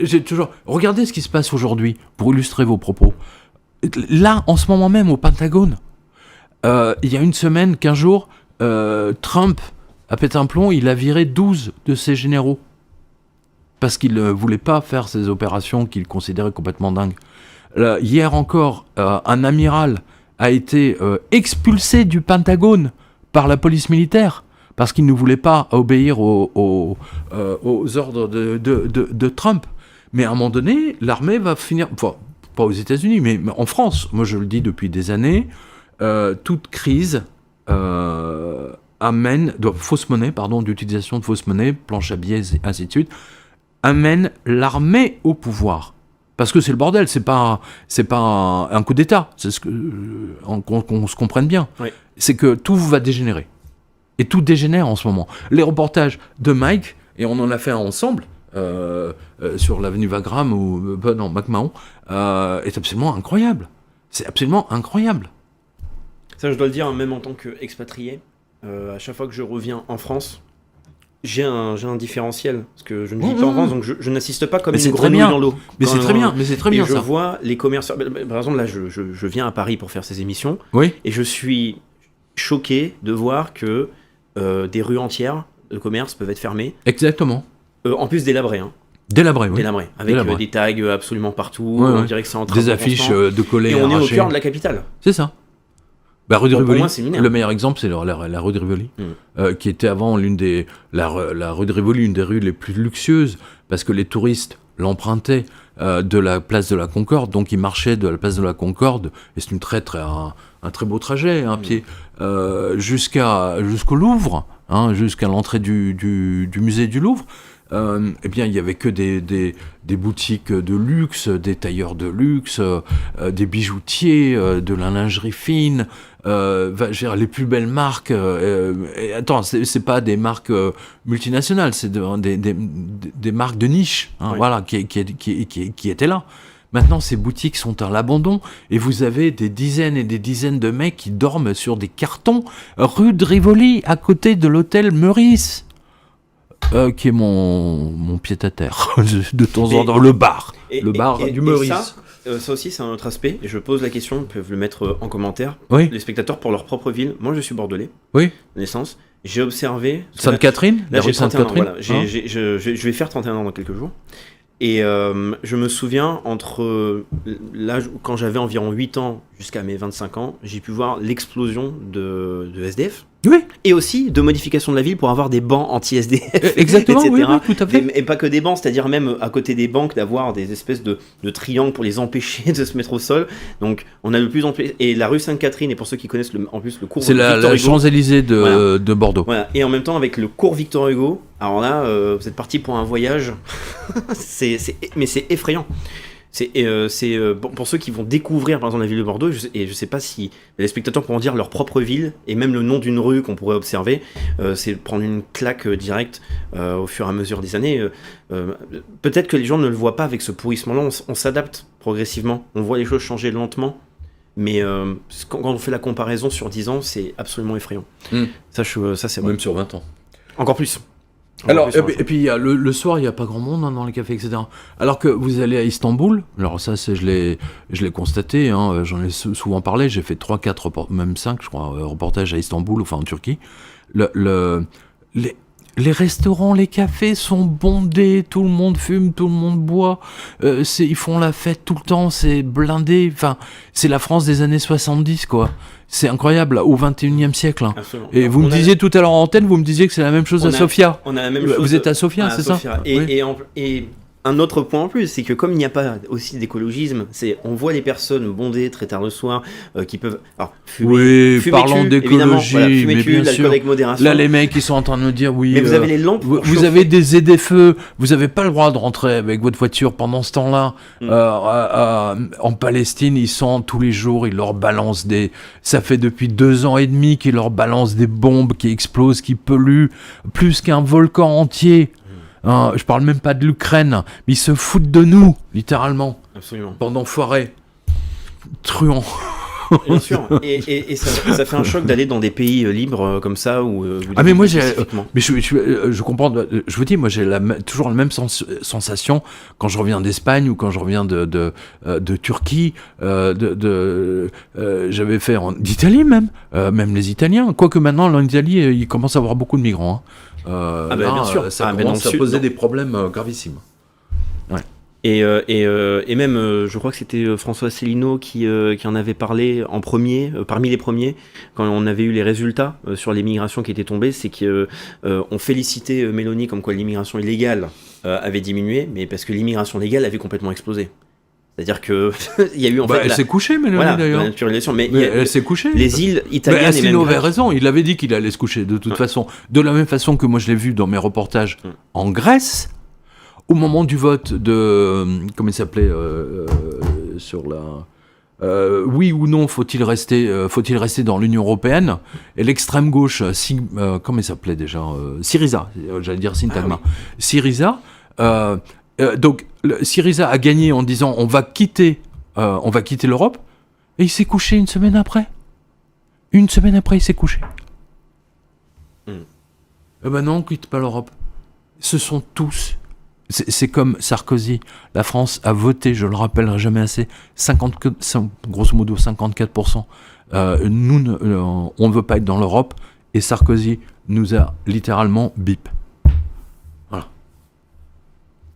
j'ai toujours... Regardez ce qui se passe aujourd'hui, pour illustrer vos propos. Là, en ce moment même, au Pentagone, il y a une semaine, 15 jours, Trump a pété un plomb, il a viré 12 de ses généraux. Parce qu'il ne voulait pas faire ces opérations qu'il considérait complètement dingues. Hier encore, un amiral a été expulsé du Pentagone par la police militaire parce qu'il ne voulait pas obéir aux ordres de Trump. Mais à un moment donné, l'armée va finir... Enfin, pas aux États-Unis, mais en France. Moi, je le dis depuis des années, toute crise fausse monnaie, d'utilisation de fausse monnaie, planche à billets, et ainsi de suite, amène l'armée au pouvoir. Parce que c'est le bordel, c'est pas un coup d'État, c'est qu'on se comprenne bien. Oui. C'est que tout va dégénérer. Et tout dégénère en ce moment. Les reportages de Mike, et on en a fait un ensemble, sur l'avenue Wagram ou McMahon, est absolument incroyable. C'est absolument incroyable. Ça, je dois le dire, même en tant qu'expatrié, à chaque fois que je reviens en France, j'ai un différentiel, parce que je ne vis pas en France, donc je n'assiste pas comme une grenouille dans l'eau. Mais c'est très bien, et je vois les commerçants... Par exemple, là, je viens à Paris pour faire ces émissions, oui. Et je suis choqué de voir que des rues entières de commerce peuvent être fermées. Exactement. En plus délabrées. Délabrées, oui. Délabrées, avec des tags absolument partout, ouais, on dirait que c'est en train des affiches de collés et on arrachés. est au cœur de la capitale. C'est ça. Rue de Rivoli, moi, c'est le meilleur exemple, c'est la rue de Rivoli, qui était avant la rue de Rivoli, une des rues les plus luxueuses, parce que les touristes l'empruntaient de la place de la Concorde, donc ils marchaient de la place de la Concorde, et c'est un très beau trajet, un pied, jusqu'au Louvre, jusqu'à l'entrée du musée du Louvre. Eh bien, il n'y avait que des boutiques de luxe, des tailleurs de luxe, des bijoutiers, de la lingerie fine, les plus belles marques. Attends, c'est pas des marques multinationales, c'est des marques de niche, oui. Voilà, qui étaient là. Maintenant, ces boutiques sont à l'abandon et vous avez des dizaines et des dizaines de mecs qui dorment sur des cartons rue de Rivoli, à côté de l'hôtel Meurice. Qui est mon pied-à-terre de temps en temps, le bar du Meurice. Ça aussi, c'est un autre aspect, et je pose la question, ils peuvent le mettre en commentaire, oui. Les spectateurs pour leur propre ville. Moi, je suis bordelais, oui. Naissance. J'ai observé... Sainte-Catherine, là, j'ai 31 ans, voilà. Je vais faire 31 ans dans quelques jours. Et je me souviens, entre l'âge quand j'avais environ 8 ans jusqu'à mes 25 ans, j'ai pu voir l'explosion de SDF. Oui. Et aussi de modification de la ville pour avoir des bancs anti-SDF. Exactement, etc. Oui, tout à fait. Et pas que des bancs, c'est-à-dire même à côté des banques, d'avoir des espèces de triangles pour les empêcher de se mettre au sol. Donc on a de plus en plus... Et la rue Sainte-Catherine, et pour ceux qui connaissent en plus le cours c'est Victor Hugo... C'est la Champs-Élysées de Bordeaux. Voilà. Et en même temps, avec le cours Victor Hugo, alors là, vous êtes parti pour un voyage... mais c'est effrayant. Pour ceux qui vont découvrir par exemple la ville de Bordeaux, et je sais pas si les spectateurs pourront dire leur propre ville et même le nom d'une rue qu'on pourrait observer, c'est prendre une claque directe au fur et à mesure des années. Peut-être que les gens ne le voient pas avec ce pourrissement-là, on s'adapte progressivement, on voit les choses changer lentement, mais quand on fait la comparaison sur 10 ans, c'est absolument effrayant. Ça c'est vrai. Même sur 20 ans. Encore plus. Alors, et puis le soir, il n'y a pas grand monde dans les cafés, etc. Alors que vous allez à Istanbul, alors ça, je l'ai constaté, j'en ai souvent parlé, j'ai fait 3-4, même 5, je crois, reportages à Istanbul, enfin en Turquie. Les restaurants, les cafés sont bondés, tout le monde fume, tout le monde boit, ils font la fête tout le temps, c'est blindé, enfin, c'est la France des années 70, quoi. C'est incroyable, au 21e siècle. Et vous me disiez tout à l'heure en antenne, vous me disiez que c'est la même chose à Sofia. On a la même chose. Vous êtes à Sofia, c'est ça ? Et un autre point en plus, c'est que comme il n'y a pas aussi d'écologisme, on voit les personnes bondées très tard le soir qui peuvent fumer. Oui, parlons d'écologie, voilà, mais bien sûr. Avec modération. Là, les mecs, ils sont en train de nous dire, oui. Mais vous avez les lampes. Vous avez des ZFE, vous n'avez pas le droit de rentrer avec votre voiture pendant ce temps-là. En Palestine, ils sont tous les jours, ils leur balancent ça fait depuis 2 ans et demi qu'ils leur balancent des bombes qui explosent, qui polluent plus qu'un volcan entier. Je parle même pas de l'Ukraine, mais ils se foutent de nous, littéralement. Absolument. Pendant foiré, truand. Bien sûr. Et ça fait un choc d'aller dans des pays libres comme ça où. Mais moi je comprends. Je vous dis, moi j'ai toujours la même sensation quand je reviens d'Espagne ou quand je reviens de Turquie. J'avais fait d'Italie même les Italiens. Quoique maintenant en Italie, il commence à avoir beaucoup de migrants. Bien sûr. Ça commence à poser des problèmes gravissimes. Ouais. Et même, je crois que c'était François Asselineau qui en avait parlé en premier, parmi les premiers, quand on avait eu les résultats sur l'immigration qui était tombée, c'est qu'on félicitait Mélanie comme quoi l'immigration illégale avait diminué, mais parce que l'immigration légale avait complètement explosé. C'est-à-dire que il y a eu elle s'est couchée, Mélanie, d'ailleurs. La naturalisation, mais elle s'est couchée. Les îles italiennes. Asselineau avait raison. Il avait dit qu'il allait se coucher de toute façon. De la même façon que moi je l'ai vu dans mes reportages en Grèce. Au moment du vote de... comment il s'appelait sur la... oui ou non, faut-il rester dans l'Union Européenne? Et l'extrême gauche, comment il s'appelait déjà Syriza, j'allais dire Syntagma. Oui. Syriza, donc Syriza a gagné en disant on va quitter l'Europe, et il s'est couché une semaine après. Une semaine après, il s'est couché. Eh ben non, on quitte pas l'Europe. Ce sont tous... C'est comme Sarkozy. La France a voté, je le rappellerai jamais assez, grosso modo 54%. On ne veut pas être dans l'Europe, et Sarkozy nous a littéralement bip. Voilà.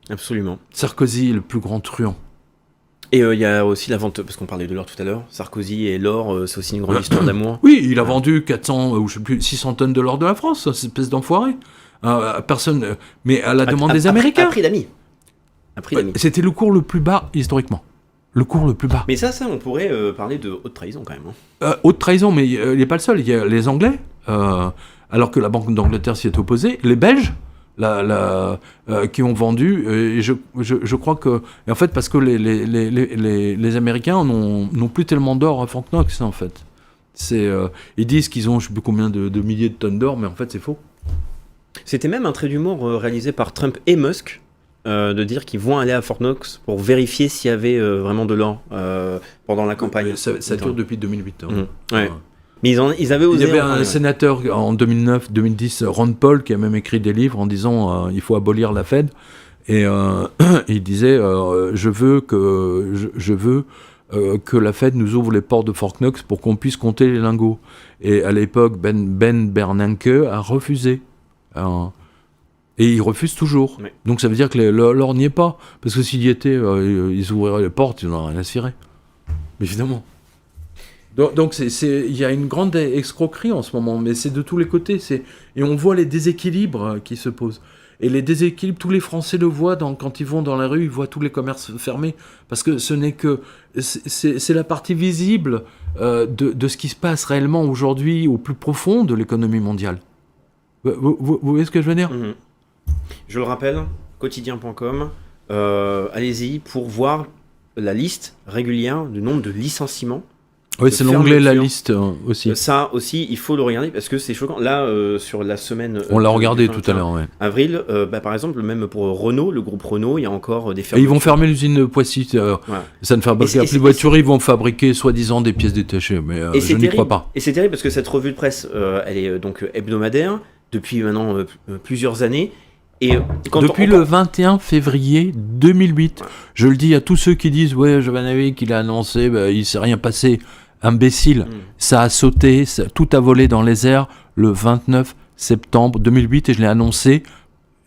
Absolument. Sarkozy est le plus grand truand. Et il y a aussi la vente, parce qu'on parlait de l'or tout à l'heure, Sarkozy et l'or, c'est aussi une grande histoire d'amour. Oui, il a vendu 400, ou je sais plus, 600 tonnes de l'or de la France, cette espèce d'enfoiré. Personne, mais à la demande des Américains. À prix d'amis. C'était le cours le plus bas historiquement. Le cours le plus bas. Mais ça, on pourrait parler de haute trahison quand même. Haute trahison, mais il n'est pas le seul. Il y a les Anglais, alors que la Banque d'Angleterre s'y est opposée. Les Belges, qui ont vendu. Et je crois que, et en fait, parce que les Américains n'ont plus tellement d'or à Fort Knox, en fait. Ils disent qu'ils ont je ne sais plus combien de milliers de tonnes d'or, mais en fait, c'est faux. C'était même un trait d'humour réalisé par Trump et Musk, de dire qu'ils vont aller à Fort Knox pour vérifier s'il y avait vraiment de l'or pendant la campagne. Ça dure depuis 2008. Ouais. Mais ils avaient osé. Il y avait un sénateur en 2009-2010, Ron Paul, qui a même écrit des livres en disant il faut abolir la Fed. Et il disait je veux que la Fed nous ouvre les portes de Fort Knox pour qu'on puisse compter les lingots. Et à l'époque, Ben Bernanke a refusé. Et il refuse toujours. Oui. Donc ça veut dire que l'or n'y est pas. Parce que s'il y était, ils ouvriraient les portes, ils n'en auraient rien à cirer. Mais évidemment. Donc il y a une grande escroquerie en ce moment, mais c'est de tous les côtés. Et on voit les déséquilibres qui se posent. Et les déséquilibres, tous les Français le voient quand ils vont dans la rue, ils voient tous les commerces fermés. Parce que ce n'est que... C'est la partie visible de ce qui se passe réellement aujourd'hui au plus profond de l'économie mondiale. Vous voyez ce que je veux dire ? Je le rappelle, quotidien.com, allez-y pour voir la liste régulière du nombre de licenciements. Oui, c'est l'onglet La Liste aussi. Ça aussi, il faut le regarder parce que c'est choquant. Là, sur la semaine... on l'a regardé tout à l'heure, ouais. Avril, par exemple, même pour Renault, le groupe Renault, il y a encore des fermetures. Ils vont fermer l'usine de Poissy. Ça ne fabrique plus de voitures, ils vont fabriquer soi-disant des pièces détachées, mais je n'y crois pas. Et c'est terrible parce que cette revue de presse, elle est donc hebdomadaire depuis maintenant plusieurs années. Et depuis le 21 février 2008, je le dis à tous ceux qui disent « Ouais, Jovanovic, il a annoncé, il ne s'est rien passé ». Imbécile, ça a sauté, tout a volé dans les airs le 29 septembre 2008 et je l'ai annoncé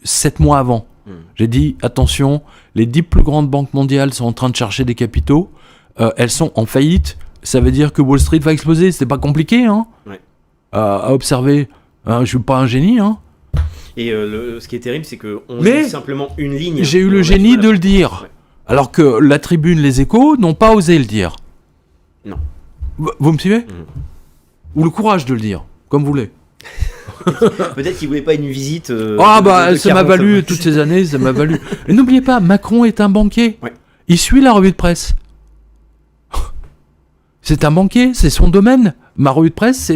7 mois avant. J'ai dit, attention, les 10 plus grandes banques mondiales sont en train de chercher des capitaux, elles sont en faillite, ça veut dire que Wall Street va exploser, c'était pas compliqué à observer, je suis pas un génie. Et ce qui est terrible, c'est qu'on dit simplement une ligne. J'ai eu le génie de le dire, alors que la Tribune, les Échos n'ont pas osé le dire. Non. Vous me suivez ? Ou le courage de le dire, comme vous voulez. Peut-être qu'il voulait pas une visite. Ça m'a valu toutes ces années, ça m'a valu. Et n'oubliez pas, Macron est un banquier. Ouais. Il suit la revue de presse. C'est un banquier, c'est son domaine. Ma revue de presse,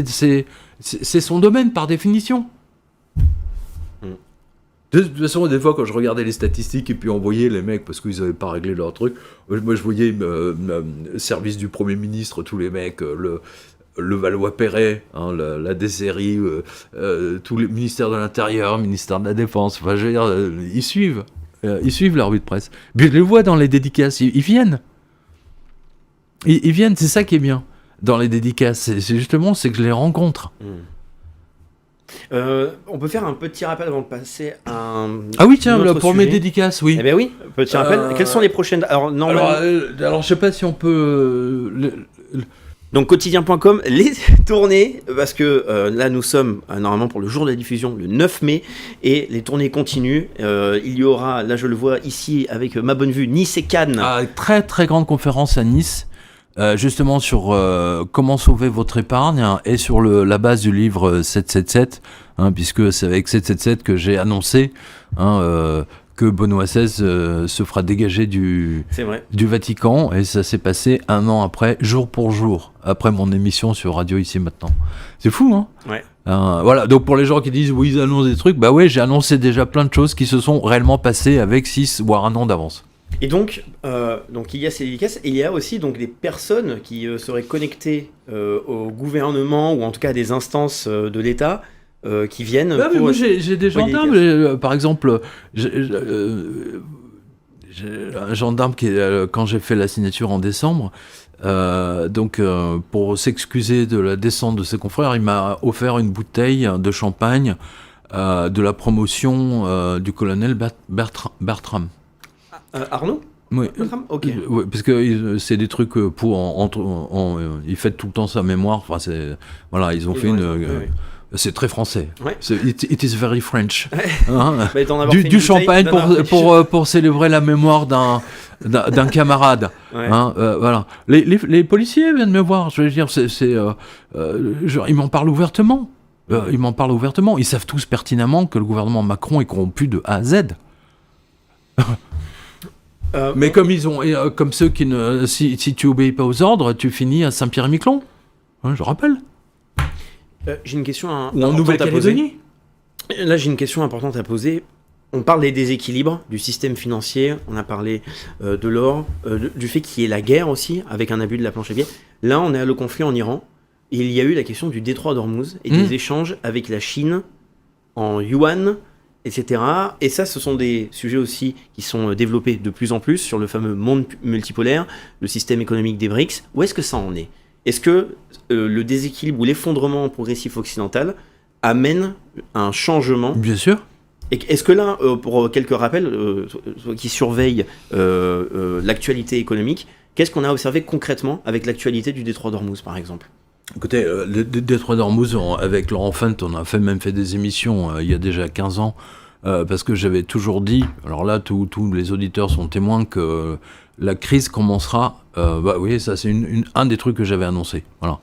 c'est son domaine par définition. De toute façon, des fois, quand je regardais les statistiques et puis on voyait les mecs, parce qu'ils n'avaient pas réglé leur truc, moi je voyais service du Premier ministre, tous les mecs, le Valois-Perret, hein, la DCRI, tous les ministères de l'Intérieur, ministère de la Défense, enfin, je veux dire, ils suivent la revue de presse. Puis je les vois dans les dédicaces, ils viennent. Ils viennent, c'est ça qui est bien dans les dédicaces, c'est justement que je les rencontre. On peut faire un petit rappel avant de passer à un. Ah oui, tiens, autre pour sujet. mes dédicaces, oui. Eh bien oui, petit rappel. Quelles sont les prochaines. Alors, normalement. Alors, je sais pas si on peut. Donc, quotidien.com, les tournées, parce que là, nous sommes normalement pour le jour de la diffusion, le 9 mai, et les tournées continuent. Il y aura, là, je le vois ici avec ma bonne vue, Nice et Cannes. Très, très grande conférence à Nice. Justement sur comment sauver votre épargne, hein, et sur la base du livre 777, hein, puisque c'est avec 777 que j'ai annoncé, hein, que Benoît XVI se fera dégager du Vatican, et ça s'est passé 1 an après, jour pour jour, après mon émission sur Radio Ici Maintenant. C'est fou, hein? Ouais. Voilà, donc pour les gens qui disent oui, ils annoncent des trucs, bah ouais, j'ai annoncé déjà plein de choses qui se sont réellement passées avec 6 voire 1 an d'avance. Et donc il y a ces dédicaces, et il y a aussi donc des personnes qui seraient connectées au gouvernement, ou en tout cas à des instances de l'État, qui viennent. Mais moi j'ai des gendarmes, par exemple, j'ai un gendarme qui, quand j'ai fait la signature en décembre, pour s'excuser de la descente de ses confrères, il m'a offert une bouteille de champagne de la promotion du colonel Bertram. Arnaud ? Oui. Ok. Oui, parce que c'est des trucs il fête tout le temps sa mémoire. Enfin, voilà, ils ont fait c'est très français. Ouais. It is very French. Hein, du champagne pour célébrer la mémoire d'un camarade. Ouais. Hein, voilà. Les policiers viennent me voir. Je veux dire, ils m'en parlent ouvertement. Ils savent tous pertinemment que le gouvernement Macron est corrompu de A à Z. Mais comme comme ceux qui si tu obéis pas aux ordres, tu finis à Saint-Pierre-et-Miquelon. Hein, je rappelle. J'ai une question Ou en Nouvelle-Calédonie. Là, j'ai une question importante à poser. On parle des déséquilibres du système financier, on a parlé de l'or, du fait qu'il y ait la guerre aussi, avec un abus de la planche à billets. Là, on est à le conflit en Iran, et il y a eu la question du détroit d'Ormuz, et des échanges avec la Chine en yuan, etc. Et ça, ce sont des sujets aussi qui sont développés de plus en plus sur le fameux monde multipolaire, le système économique des BRICS. Où est-ce que ça en est ? Est-ce que le déséquilibre ou l'effondrement progressif occidental amène un changement ? Bien sûr. Et est-ce que là, pour quelques rappels, qui surveillent l'actualité économique, qu'est-ce qu'on a observé concrètement avec l'actualité du détroit d'Ormuz, par exemple ? Écoutez, le détroit d'Ormuz, avec Laurent Fent, on a même fait des émissions il y a déjà 15 ans, parce que j'avais toujours dit, alors là, tous les auditeurs sont témoins, que la crise commencera, oui, ça c'est un des trucs que j'avais annoncé, voilà.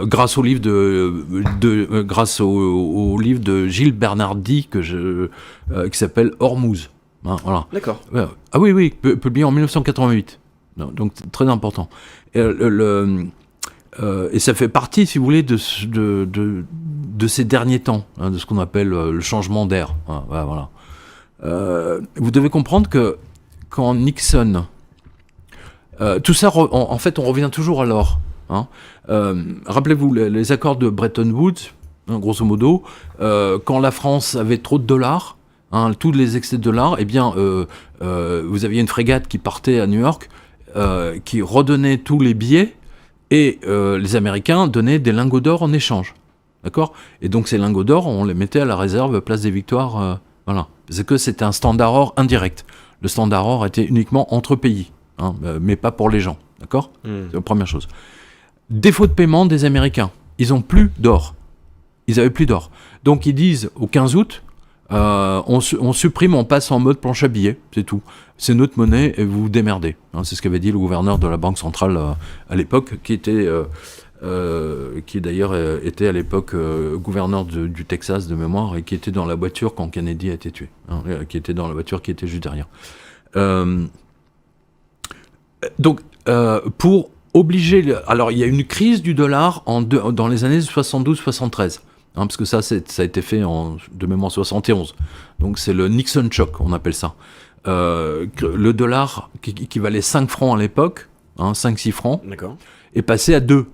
Grâce au livre au livre de Gilles Bernardi, qui s'appelle Ormuz. Hein, voilà. D'accord. Ah oui, publié en 1988. Donc très important. Et ça fait partie, si vous voulez, de ces derniers temps, hein, de ce qu'on appelle le changement d'air. Hein, voilà. Vous devez comprendre que quand Nixon... tout ça, en fait, on revient toujours à l'or. Hein. Rappelez-vous, les accords de Bretton Woods, hein, grosso modo, quand la France avait trop de dollars, hein, tous les excès de dollars, eh bien, vous aviez une frégate qui partait à New York, qui redonnait tous les billets, et les Américains donnaient des lingots d'or en échange. D'accord ? Et donc ces lingots d'or, on les mettait à la réserve Place des Victoires. Voilà. Parce que c'était un standard or indirect. Le standard or était uniquement entre pays, hein, mais pas pour les gens. D'accord ? C'est la première chose. Défaut de paiement des Américains. Ils n'ont plus d'or. Ils n'avaient plus d'or. Donc ils disent au 15 août, on supprime, on passe en mode planche à billets, c'est tout. C'est notre monnaie et vous vous démerdez. Hein, c'est ce qu'avait dit le gouverneur de la Banque centrale à l'époque, qui d'ailleurs était à l'époque gouverneur du Texas de mémoire, et qui était dans la voiture quand Kennedy a été tué, hein, qui était dans la voiture qui était juste derrière. Donc, pour obliger... Alors, il y a une crise du dollar dans les années 72-73. parce que ça a été fait de mémoire 71. Donc c'est le Nixon Shock, on appelle ça. Le dollar qui valait 5 francs à l'époque, 5-6 francs, D'accord. est passé à 2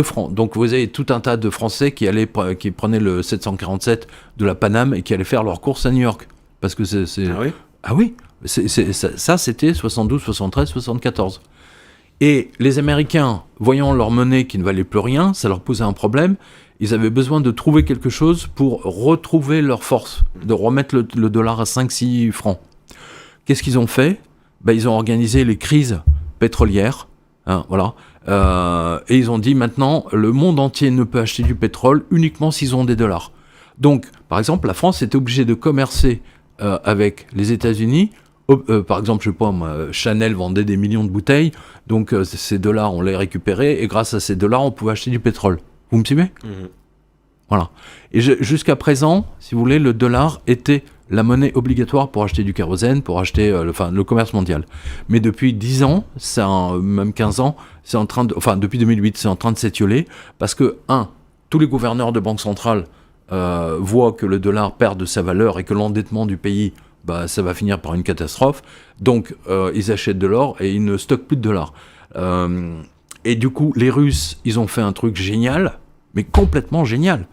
francs. Donc vous avez tout un tas de Français qui prenaient le 747 de la Paname et qui allaient faire leurs courses à New York. Parce que c'est... Ah oui. Ah oui, ça c'était 72, 73, 74. Et les Américains, voyant leur monnaie qui ne valait plus rien, ça leur posait un problème. Ils avaient besoin de trouver quelque chose pour retrouver leur force, de remettre le dollar à 5-6 francs. Qu'est-ce qu'ils ont fait ? Ils ont organisé les crises pétrolières, voilà. Et ils ont dit maintenant, le monde entier ne peut acheter du pétrole uniquement s'ils ont des dollars. Donc, par exemple, la France était obligée de commercer avec les États-Unis. Par exemple, je sais pas, Chanel vendait des millions de bouteilles, donc ces dollars, on les récupérait, et grâce à ces dollars, on pouvait acheter du pétrole. Vous me suivez ? Voilà. Et jusqu'à présent, si vous voulez, le dollar était la monnaie obligatoire pour acheter du kérosène, pour acheter le commerce mondial. Mais depuis 10 ans, même 15 ans, depuis 2008, c'est en train de s'étioler, parce que, tous les gouverneurs de banque centrale voient que le dollar perd de sa valeur et que l'endettement du pays, ça va finir par une catastrophe. Donc, ils achètent de l'or et ils ne stockent plus de dollars. Et du coup, les Russes, ils ont fait un truc génial, mais complètement génial.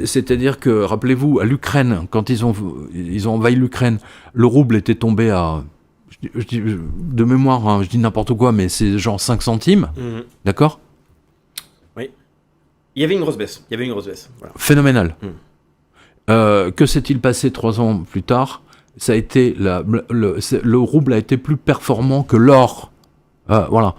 C'est-à-dire que, rappelez-vous, à l'Ukraine, quand ils ont envahi l'Ukraine, le rouble était tombé à... de mémoire, je dis n'importe quoi, mais c'est genre 5 centimes, d'accord ? Oui. Il y avait une grosse baisse. Voilà. Phénoménal. Que s'est-il passé 3 ans plus tard ? Ça a été le rouble a été plus performant que l'or. Voilà.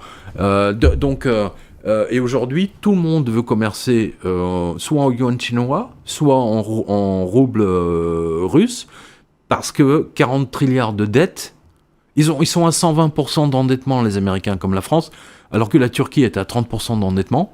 Et aujourd'hui, tout le monde veut commercer soit en yuan chinois, soit en rouble russe, parce que 40 trilliards de dettes, ils sont à 120% d'endettement, les Américains, comme la France, alors que la Turquie est à 30% d'endettement.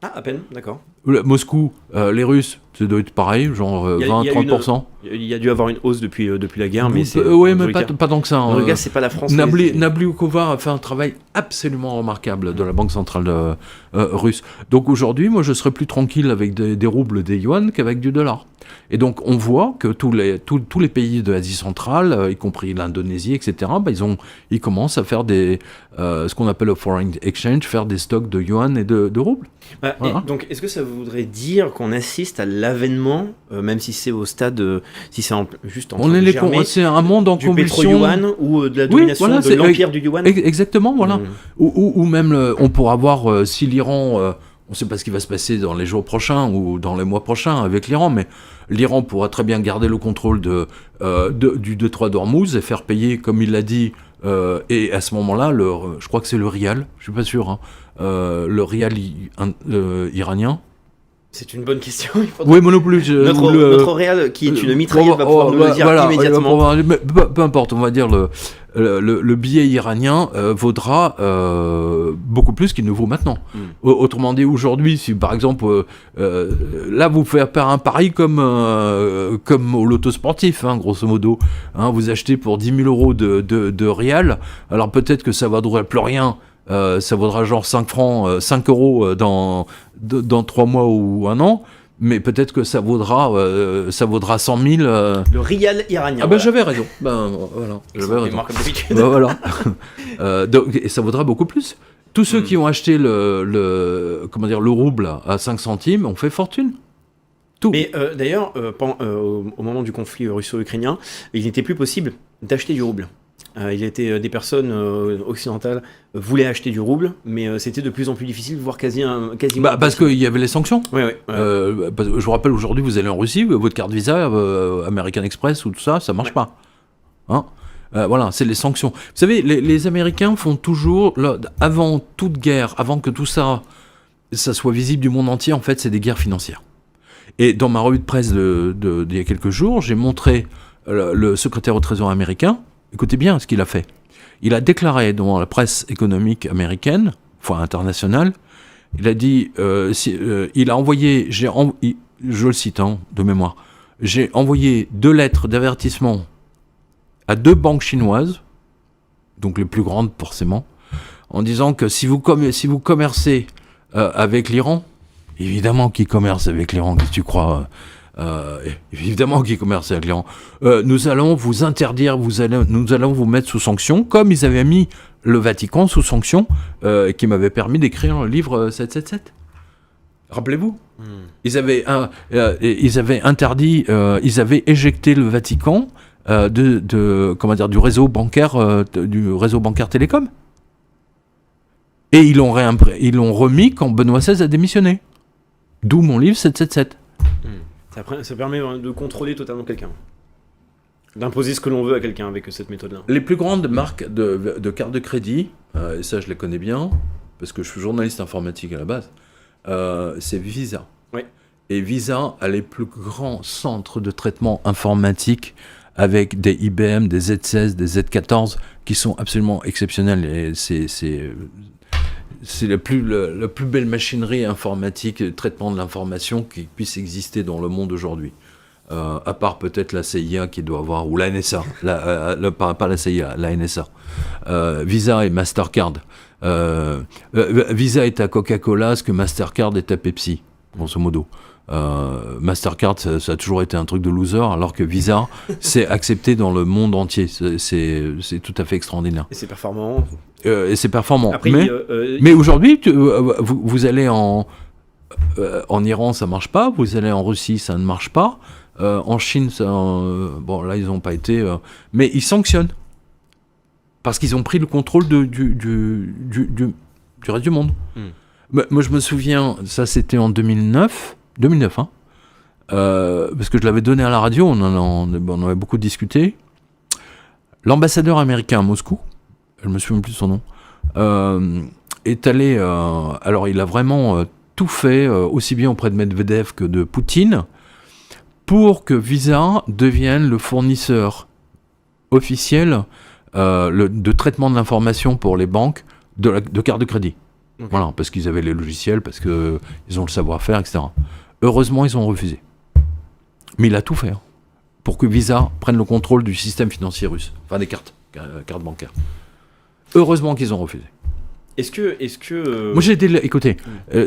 Ah, à peine, d'accord. Moscou, les Russes, ça doit être pareil, genre 20-30%. Il y a dû avoir une hausse depuis la guerre, mais c'est... Oui, mais pas tant que ça. En tout cas, c'est pas la France. Nablyukova a fait un travail absolument remarquable de la Banque centrale russe. Donc aujourd'hui, moi, je serais plus tranquille avec des roubles, des yuan qu'avec du dollar. Et donc, on voit que tous les pays de l'Asie centrale, y compris l'Indonésie, etc., ils commencent à faire ce qu'on appelle le foreign exchange, faire des stocks de yuan et de roubles. Voilà. Donc, est-ce que ça voudrait dire qu'on assiste à l'avènement, même si c'est au stade, si c'est juste en train de germer, c'est un monde en convulsion, du pétro-yuan ou de la domination de l'empire du yuan. Exactement, voilà. Ou même, on pourra voir si l'Iran, on ne sait pas ce qui va se passer dans les jours prochains ou dans les mois prochains avec l'Iran, mais l'Iran pourra très bien garder le contrôle du détroit d'Ormuz et faire payer, comme il l'a dit, et à ce moment-là, je crois que c'est le rial, je suis pas sûr, le rial iranien. C'est une bonne question. Oui, moi non plus. Notre réal, qui est une mitraillette, va pouvoir nous le dire immédiatement. Peu importe, on va dire le billet iranien vaudra beaucoup plus qu'il ne vaut maintenant. Autrement dit, aujourd'hui, si par exemple, là vous pouvez faire un pari comme au loto sportif, grosso modo, vous achetez pour 10 000 euros de rial, alors peut-être que ça ne vaudra plus rien. Ça vaudra genre 5 euros dans 3 mois ou 1 an, mais peut-être que ça vaudra 100 000. Le rial iranien. J'avais raison. Voilà, j'avais raison. Comme d'habitude. Voilà. Et ça vaudra beaucoup plus. Tous ceux qui ont acheté le rouble à 5 centimes ont fait fortune. Tout. Mais d'ailleurs, au moment du conflit russo-ukrainien, il n'était plus possible d'acheter du rouble. Il était des personnes occidentales voulaient acheter du rouble, mais c'était de plus en plus difficile, voire quasiment. Parce qu'il y avait les sanctions. Oui. Je vous rappelle, aujourd'hui, vous allez en Russie, votre carte Visa, American Express ou tout ça, ça marche pas. Voilà, c'est les sanctions. Vous savez, les Américains font toujours, avant toute guerre, avant que tout ça soit visible du monde entier, en fait, c'est des guerres financières. Et dans ma revue de presse d'il y a quelques jours, j'ai montré le secrétaire au Trésor américain. Écoutez bien ce qu'il a fait. Il a déclaré dans la presse économique américaine, internationale, il a dit, il a envoyé, je le cite de mémoire, j'ai envoyé 2 lettres d'avertissement à 2 banques chinoises, donc les plus grandes forcément, en disant que si vous commercez avec l'Iran, Évidemment qu'ils commercent avec l'Iran, qu'est-ce que tu crois évidemment qu'ils commercent avec l'Iran. Nous allons vous interdire, nous allons vous mettre sous sanction, comme ils avaient mis le Vatican sous sanction, qui m'avait permis d'écrire le livre 777. Rappelez-vous, ils avaient interdit, ils avaient éjecté le Vatican du réseau bancaire télécom. Et ils l'ont remis quand Benoît XVI a démissionné. D'où mon livre 777. Ça permet de contrôler totalement quelqu'un. D'imposer ce que l'on veut à quelqu'un avec cette méthode-là. Les plus grandes marques de cartes de crédit, et ça je les connais bien, parce que je suis journaliste informatique à la base, c'est Visa. Oui. Et Visa a les plus grands centres de traitement informatique avec des IBM, des Z16, des Z14 qui sont absolument exceptionnels. Et c'est la plus belle machinerie informatique de traitement de l'information qui puisse exister dans le monde aujourd'hui. À part peut-être la CIA qui doit avoir, ou la NSA, pas la CIA, la NSA. Visa et Mastercard. Visa est à Coca-Cola ce que Mastercard est à Pepsi, grosso modo. Mastercard, ça a toujours été un truc de loser, alors que Visa, c'est accepté dans le monde entier. C'est tout à fait extraordinaire. Et c'est performant. Après, mais aujourd'hui, vous allez en Iran, ça marche pas. Vous allez en Russie, ça ne marche pas. En Chine, bon là, ils n'ont pas été... mais ils sanctionnent. Parce qu'ils ont pris le contrôle du reste du monde. Moi, je me souviens, ça c'était en 2009, hein, parce que je l'avais donné à la radio, on avait beaucoup discuté. L'ambassadeur américain à Moscou, je me souviens plus de son nom, est allé... alors, il a vraiment tout fait, aussi bien auprès de Medvedev que de Poutine, pour que Visa devienne le fournisseur officiel de traitement de l'information pour les banques de cartes de crédit. Okay. Voilà, parce qu'ils avaient les logiciels, parce qu'ils ont le savoir-faire, etc. Heureusement, ils ont refusé. Mais il a tout fait pour que Visa prenne le contrôle du système financier russe, enfin des cartes bancaires. Heureusement qu'ils ont refusé. Est-ce que Moi, écoutez,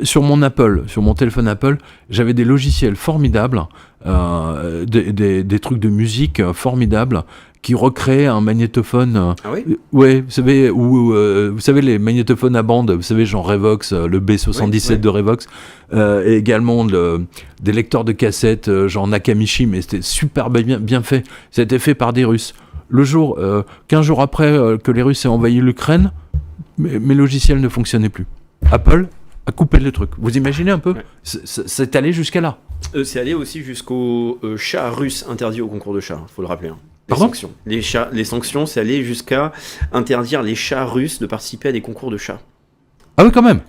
sur mon téléphone Apple, j'avais des logiciels formidables, des trucs de musique formidables, qui recréent un magnétophone. Ah oui. Ouais, vous savez les magnétophones à bande, vous savez genre Revox, le B77 de Revox, et également des lecteurs de cassettes genre Nakamichi, mais c'était super bien fait. Ça a été fait par des Russes. 15 jours après que les Russes aient envahi l'Ukraine, mes logiciels ne fonctionnaient plus. Apple a coupé le truc. Vous imaginez un peu ? Ouais. C'est allé jusqu'à là. C'est allé aussi jusqu'au chat russe interdit au concours de chats, il faut le rappeler. Pardon ? Sanctions. Les sanctions, c'est aller jusqu'à interdire les chats russes de participer à des concours de chats. Ah oui, quand même.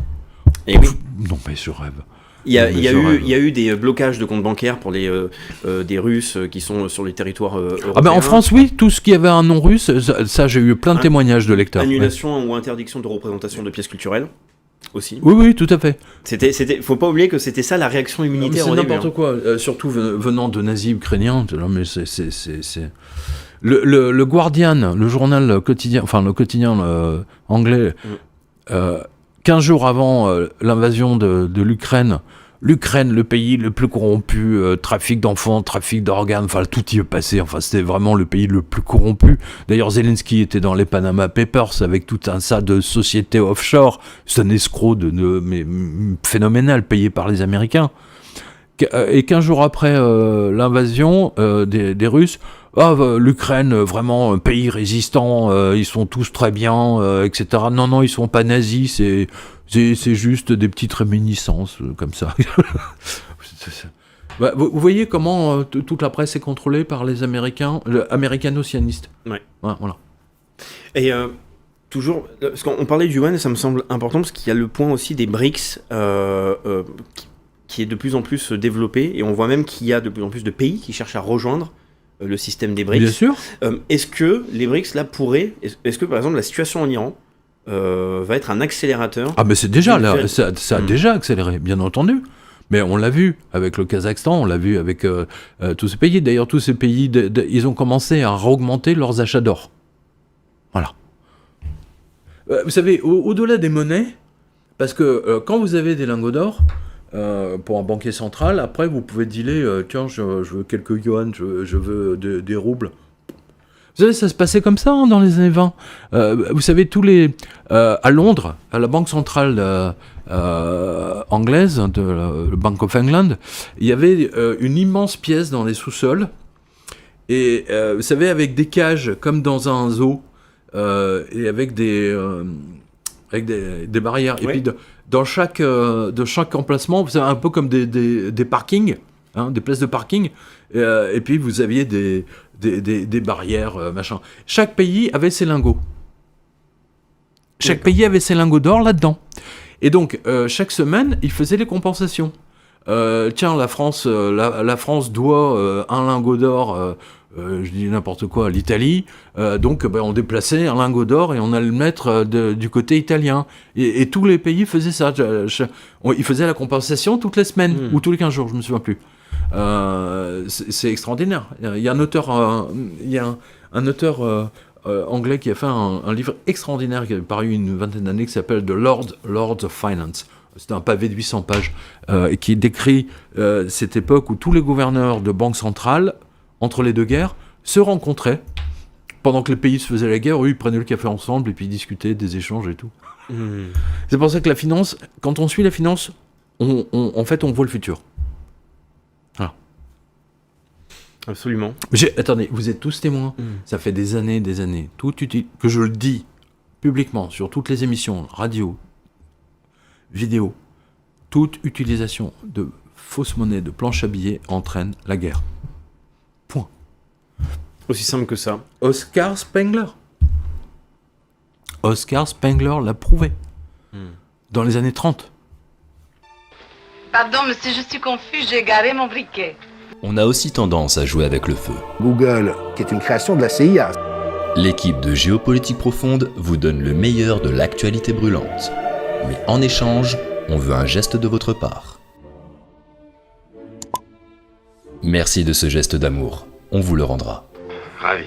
Et oui. Non, mais je rêve. Il y a eu des blocages de comptes bancaires pour des Russes qui sont sur les territoires européens. Ah ben en France, oui, tout ce qui avait un nom russe, ça j'ai eu plein de témoignages de lecteurs. Annulation ou interdiction de représentation de pièces culturelles aussi. Oui, tout à fait. Faut pas oublier que c'était ça la réaction immunitaire. C'est n'importe quoi, surtout venant de nazis ukrainiens. Mais c'est... Le Guardian, le journal quotidien, enfin le quotidien anglais, 15 jours avant l'invasion de l'Ukraine, le pays le plus corrompu, trafic d'enfants, trafic d'organes, enfin tout y est passé, enfin c'était vraiment le pays le plus corrompu. D'ailleurs Zelensky était dans les Panama Papers avec tout un tas de sociétés offshore, c'est un escroc mais phénoménal payé par les Américains. Et 15 jours après l'invasion des Russes, l'Ukraine, vraiment un pays résistant, ils sont tous très bien, etc. Non, ils sont pas nazis, c'est juste des petites réminiscences comme ça. Vous voyez comment toute la presse est contrôlée par les Américains, américano-sionistes. Ouais. Voilà. Et toujours, parce qu'on parlait du yuan, ça me semble important parce qu'il y a le point aussi des BRICS qui est de plus en plus développé, et on voit même qu'il y a de plus en plus de pays qui cherchent à rejoindre le système des BRICS. Bien sûr. Est-ce que les BRICS là est-ce que par exemple la situation en Iran va être un accélérateur? Ah mais c'est déjà là, ça a déjà accéléré, bien entendu. Mais on l'a vu avec le Kazakhstan, on l'a vu avec tous ces pays. D'ailleurs, tous ces pays, ils ont commencé à augmenter leurs achats d'or. Voilà. Vous savez, au-delà des monnaies, parce que quand vous avez des lingots d'or, pour un banquier central. Après, vous pouvez dealer, tiens, je veux quelques yuan, je veux des roubles. Vous savez, ça se passait comme ça dans les années 20. Vous savez, à Londres, à la banque centrale anglaise, le Bank of England, il y avait une immense pièce dans les sous-sols. Et vous savez, avec des cages comme dans un zoo, et avec des barrières. Oui. Et puis de chaque emplacement, vous savez, un peu comme des parkings, hein, des places de parking. Et puis vous aviez des barrières, machin. Chaque pays avait ses lingots. Chaque pays avait ses lingots d'or là-dedans. Et donc, chaque semaine, ils faisaient les compensations. Tiens, la France doit un lingot d'or, je dis n'importe quoi, à l'Italie. Donc, on déplaçait un lingot d'or et on allait le mettre du côté italien. Et tous les pays faisaient ça. Ils faisaient la compensation toutes les semaines, ou tous les 15 jours, je ne me souviens plus. C'est extraordinaire. Il y a un auteur, anglais qui a fait un livre extraordinaire qui avait paru une vingtaine d'années qui s'appelle The Lords of Finance. C'est un pavé de 800 pages et qui décrit cette époque où tous les gouverneurs de banques centrales, entre les deux guerres, se rencontraient. Pendant que les pays se faisaient la guerre, eux, ils prenaient le café ensemble et puis ils discutaient des échanges et tout. C'est pour ça que la finance, quand on suit la finance, en fait, on voit le futur. Voilà. Absolument. Attendez, vous êtes tous témoins. Ça fait des années, que je le dis publiquement sur toutes les émissions, radio, vidéo. Toute utilisation de fausses monnaies, de planches à billets entraîne la guerre. Point. Aussi simple que ça. Oscar Spengler l'a prouvé. Dans les années 30. Pardon, monsieur, je suis confus, j'ai égaré mon briquet. On a aussi tendance à jouer avec le feu. Google, qui est une création de la CIA. L'équipe de Géopolitique Profonde vous donne le meilleur de l'actualité brûlante. Mais en échange, on veut un geste de votre part. Merci de ce geste d'amour. On vous le rendra. Ravi.